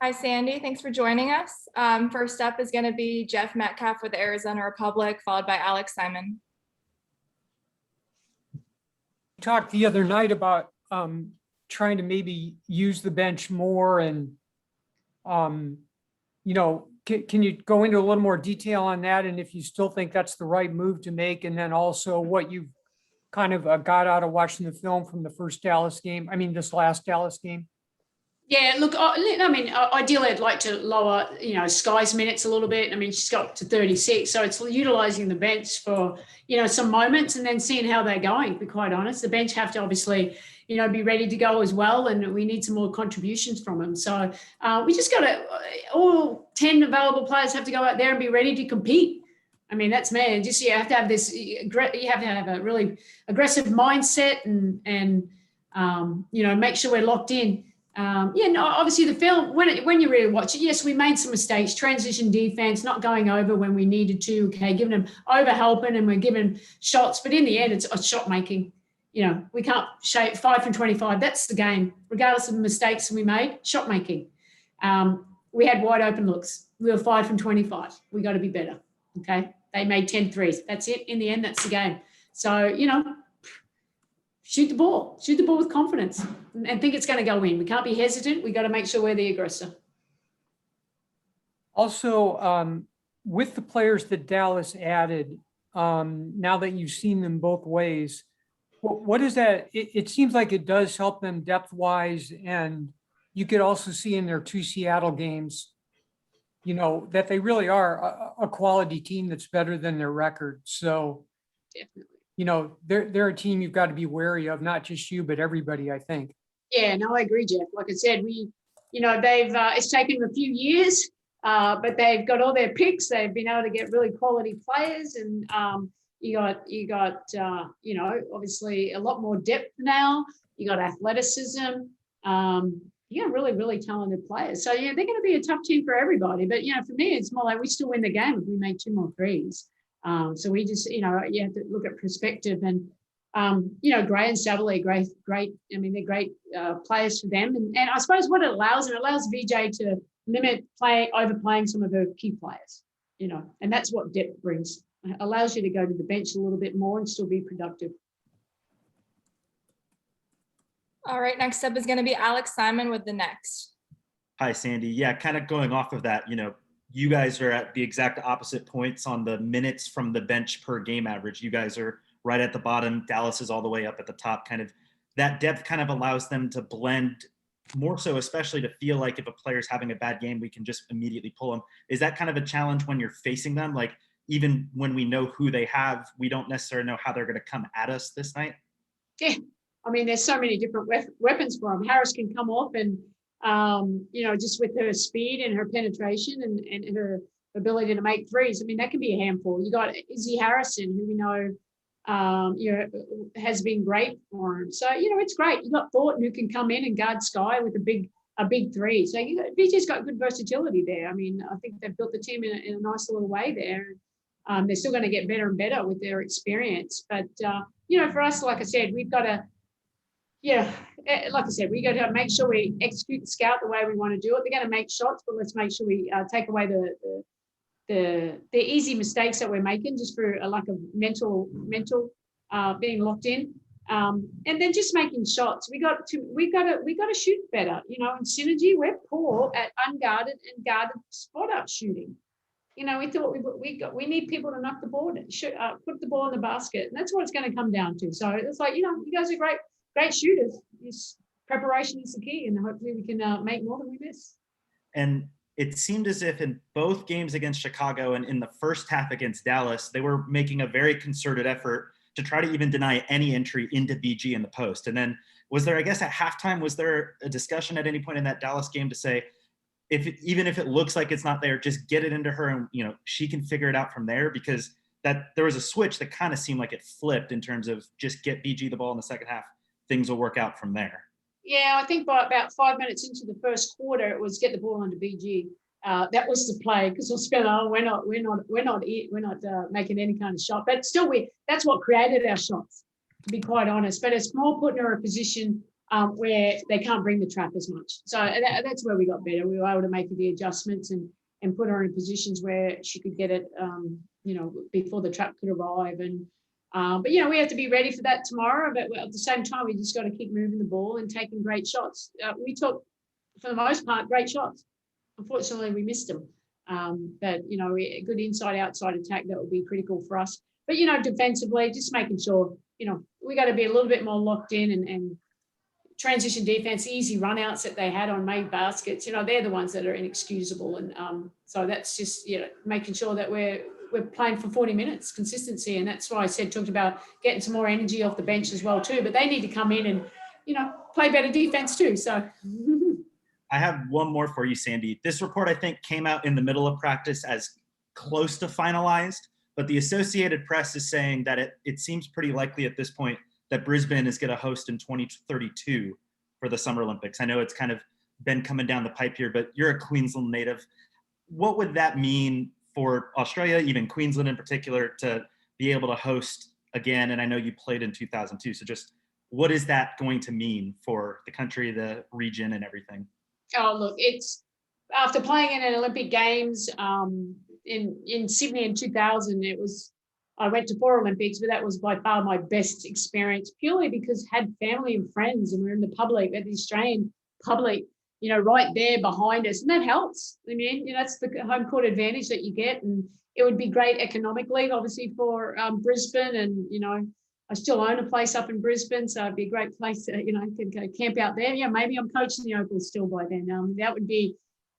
Hi, Sandy. Thanks for joining us. First up is going to be Jeff Metcalf with the Arizona Republic, followed by Alex Simon. We talked the other night about trying to maybe use the bench more and, can you go into a little more detail on that? And if you still think that's the right move to make, and then also what you've kind of got out of watching the film from the first Dallas game. I mean, this last Dallas game. Yeah, look, ideally I'd like to lower, Sky's minutes a little bit. I mean, she's got to 36, so it's utilising the bench for, some moments and then seeing how they're going, to be quite honest. The bench have to obviously, be ready to go as well, and we need some more contributions from them. So we just got to, all 10 available players have to go out there and be ready to compete. I mean, that's man. Just you have to have this. You have to have a really aggressive mindset and make sure we're locked in. Obviously the film, when you really watch it, yes, we made some mistakes, transition defense, not going over when we needed to, giving them over helping and we're giving shots, but in the end it's a shot making. We can't shape 5 from 25. That's the game, regardless of the mistakes we made. Shot making. We had wide open looks. We were 5 from 25. We got to be better. Okay, they made 10 threes. That's it. In the end, that's the game. So shoot the ball with confidence and think it's going to go in. We can't be hesitant. We got to make sure we're the aggressor. Also, with the players that Dallas added, now that you've seen them both ways, what is that? It seems like it does help them depth-wise, and you could also see in their 2 Seattle games, that they really are a quality team that's better than their record. So, definitely. They're a team you've got to be wary of, not just you, but everybody, I think. Yeah, no, I agree, Jeff. Like I said, they've it's taken them a few years, but they've got all their picks. They've been able to get really quality players, and you got obviously a lot more depth now. You got athleticism. You got really, really talented players. So yeah, they're going to be a tough team for everybody. But for me, it's more like we still win the game if we make 2 more threes. So we just, you have to look at perspective, and, Gray and Savile, great. I mean, they're great players for them. And I suppose what it allows VJ to limit overplaying some of her key players, and that's what depth brings. It allows you to go to the bench a little bit more and still be productive. All right, next up is going to be Alex Simon with the next. Hi, Sandy. Yeah, kind of going off of that, you guys are at the exact opposite points on the minutes from the bench per game average. You guys are right at the bottom. Dallas is all the way up at the top. Kind of that depth kind of allows them to blend more so, especially to feel like if a player's having a bad game, we can just immediately pull them. Is that kind of a challenge when you're facing them? Like, even when we know who they have, we don't necessarily know how they're going to come at us this night? Yeah. I mean, there's so many different weapons for them. Harris can come off and, just with her speed and her penetration and her ability to make threes. I mean, that can be a handful. You got Izzy Harrison, who we know, has been great for him. So, it's great. You got Thornton, who can come in and guard Sky with a big three. So VJ's got good versatility there. I mean, I think they've built the team in a nice little way there. They're still going to get better and better with their experience. But, for us, like I said, we've got to, like I said, we got to make sure we execute the scout the way we want to do it. They're going to make shots, but let's make sure we take away the easy mistakes that we're making just for a lack of mental being locked in, and then just making shots. We got to shoot better. In synergy, we're poor at unguarded and guarded spot up shooting. We thought we need people to knock the ball, put the ball in the basket, and that's what it's going to come down to. So it's like, you guys are great shooters. Preparation is the key, and hopefully we can make more than we miss. And it seemed as if in both games against Chicago and in the first half against Dallas, they were making a very concerted effort to try to even deny any entry into BG in the post. And then was there, I guess at halftime, was there a discussion at any point in that Dallas game to say, even if it looks like it's not there, just get it into her and, she can figure it out from there? Because that there was a switch that kind of seemed like it flipped in terms of just get BG the ball in the second half. Things will work out from there. Yeah, I think by about 5 minutes into the first quarter, it was get the ball onto BG. That was the play, because we'll spend, we're not making any kind of shot, but still that's what created our shots, to be quite honest. But it's more putting her in a position where they can't bring the trap as much. So that's where we got better. We were able to make the adjustments and put her in positions where she could get it, before the trap could arrive. And but we have to be ready for that tomorrow. But at the same time, we just got to keep moving the ball and taking great shots. We took, for the most part, great shots. Unfortunately, we missed them. But a good inside-outside attack, that would be critical for us. But defensively, just making sure we got to be a little bit more locked in and transition defense, easy runouts that they had on made baskets. They're the ones that are inexcusable. And so that's just making sure that we're playing for 40 minutes consistency. And that's why I talked about getting some more energy off the bench as well too. But they need to come in and play better defense too. So. I have one more for you, Sandy. This report, I think, came out in the middle of practice as close to finalized, but the Associated Press is saying that it seems pretty likely at this point that Brisbane is going to host in 2032 for the Summer Olympics. I know it's kind of been coming down the pipe here, but you're a Queensland native. What would that mean for Australia, even Queensland in particular, to be able to host again? And I know you played in 2002, so just what is that going to mean for the country, the region, and everything? Oh, look, it's after playing in an Olympic Games in Sydney in 2000, I went to 4 Olympics, but that was by far my best experience, purely because I had family and friends and we're in the public, at the Australian public, right there behind us. And that helps. I mean, that's the home court advantage that you get. And it would be great economically, obviously, for Brisbane. And, I still own a place up in Brisbane, so it'd be a great place to, could go camp out there. Yeah, maybe I'm coaching the Opals still by then. That would be,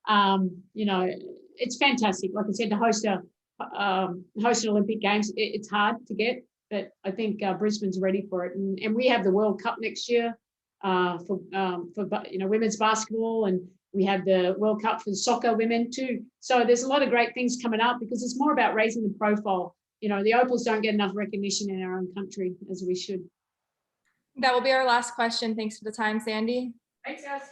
it's fantastic. Like I said, to host an Olympic Games, it's hard to get, but I think Brisbane's ready for it. And we have the World Cup next year for women's basketball, and we have the World Cup for soccer women too. So there's a lot of great things coming up because it's more about raising the profile. The Opals don't get enough recognition in our own country as we should. That will be our last question. Thanks for the time, Sandy. Thanks, guys.